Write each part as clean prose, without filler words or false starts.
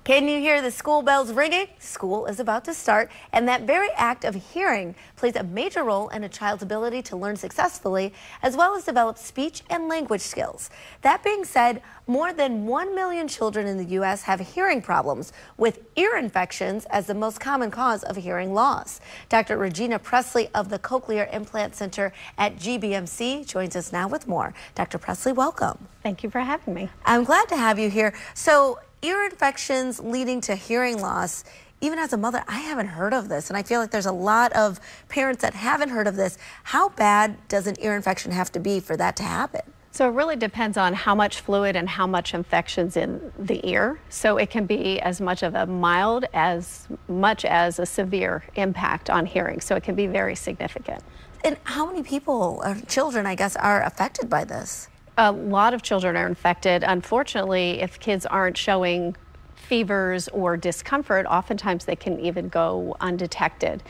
Can you hear the school bells ringing? School is about to start, and that very act of hearing plays a major role in a child's ability to learn successfully, as well as develop speech and language skills. That being said, more than 1 million children in the U.S. have hearing problems, with ear infections as the most common cause of hearing loss. Dr. Regina Presley of the Cochlear Implant Center at GBMC joins us now with more. Dr. Presley, welcome. Thank you for having me. I'm glad to have you here. So, ear infections leading to hearing loss. Even as a mother, I haven't heard of this, and I feel like there's a lot of parents that haven't heard of this. How bad does an ear infection have to be for that to happen? So it really depends on how much fluid and how much infection's in the ear. So it can be as much of a mild as much as a severe impact on hearing. So it can be very significant. And how many people, or children, I guess, are affected by this? A lot of children are infected. Unfortunately, if kids aren't showing fevers or discomfort, oftentimes they can even go undetected.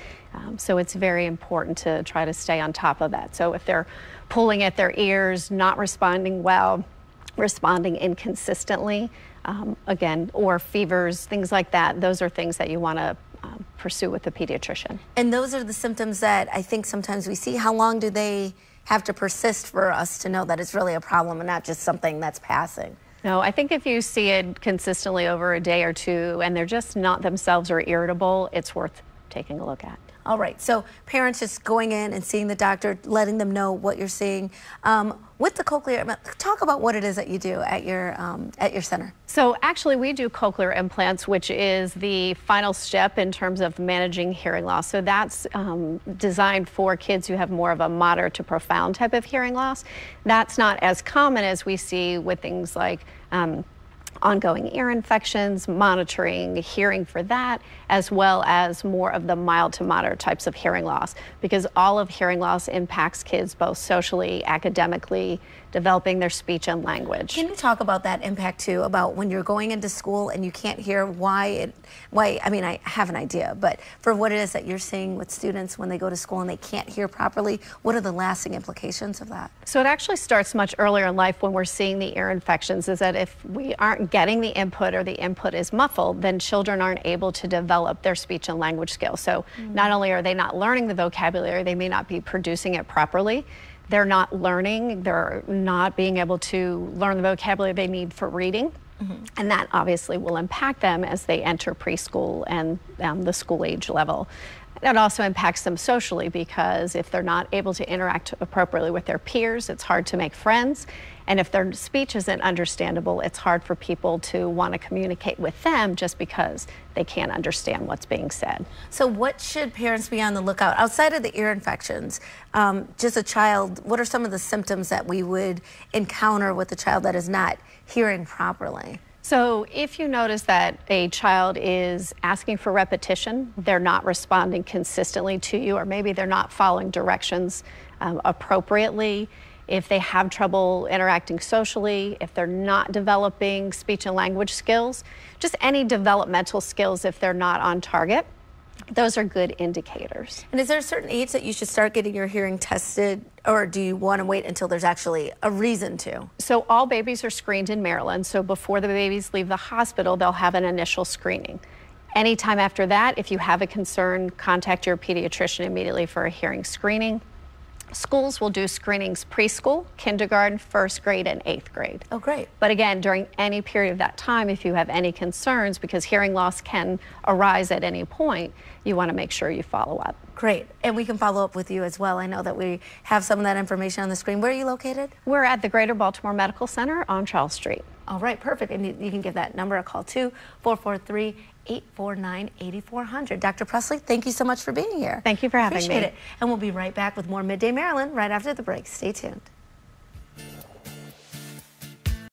So it's very important to try to stay on top of that. So if they're pulling at their ears, not responding well, responding inconsistently, again, or fevers, things like that, those are things that you want to pursue with the pediatrician. And those are the symptoms that I think sometimes we see. How long do they have to persist for us to know that it's really a problem and not just something that's passing? No, I think if you see it consistently over a day or two and they're just not themselves or irritable, it's worth taking a look at. All right, so parents just going in and seeing the doctor, letting them know what you're seeing. With the cochlear, talk about what it is that you do at your center. So actually we do cochlear implants, which is the final step in terms of managing hearing loss. So that's designed for kids who have more of a moderate to profound type of hearing loss. That's not as common as we see with things like ongoing ear infections, monitoring hearing for that, as well as more of the mild to moderate types of hearing loss, because all of hearing loss impacts kids both socially, academically, developing their speech and language. Can you talk about that impact too, about when you're going into school and you can't hear why, I mean, I have an idea, but for what it is that you're seeing with students when they go to school and they can't hear properly, what are the lasting implications of that? So it actually starts much earlier in life when we're seeing the ear infections, is that if we aren't getting the input or the input is muffled, then children aren't able to develop their speech and language skills. So not only are they not learning the vocabulary, they may not be producing it properly. They're not learning, they're not being able to learn the vocabulary they need for reading. And that obviously will impact them as they enter preschool and the school age level. That also impacts them socially, because if they're not able to interact appropriately with their peers, it's hard to make friends. And if their speech isn't understandable, it's hard for people to want to communicate with them just because they can't understand what's being said. So what should parents be on the lookout outside of the ear infections? Just a child, what are some of the symptoms that we would encounter with a child that is not hearing properly? So if you notice that a child is asking for repetition, they're not responding consistently to you, or maybe they're not following directions appropriately, if they have trouble interacting socially, if they're not developing speech and language skills, just any developmental skills if they're not on target, those are good indicators. And is there a certain age that you should start getting your hearing tested, or do you want to wait until there's actually a reason to? So all babies are screened in Maryland, so before the babies leave the hospital, they'll have an initial screening. Anytime after that, if you have a concern, contact your pediatrician immediately for a hearing screening. Schools will do screenings preschool, kindergarten, first grade, and 8th grade. Oh, great. But again, during any period of that time, if you have any concerns, because hearing loss can arise at any point, you want to make sure you follow up. Great. And we can follow up with you as well. I know that we have some of that information on the screen. Where are you located? We're at the Greater Baltimore Medical Center on Charles Street. All right, perfect. And you can give that number a call too, 443-849-8400. Dr. Presley, thank you so much for being here. Thank you for having me. Appreciate it. And we'll be right back with more Midday Maryland right after the break. Stay tuned.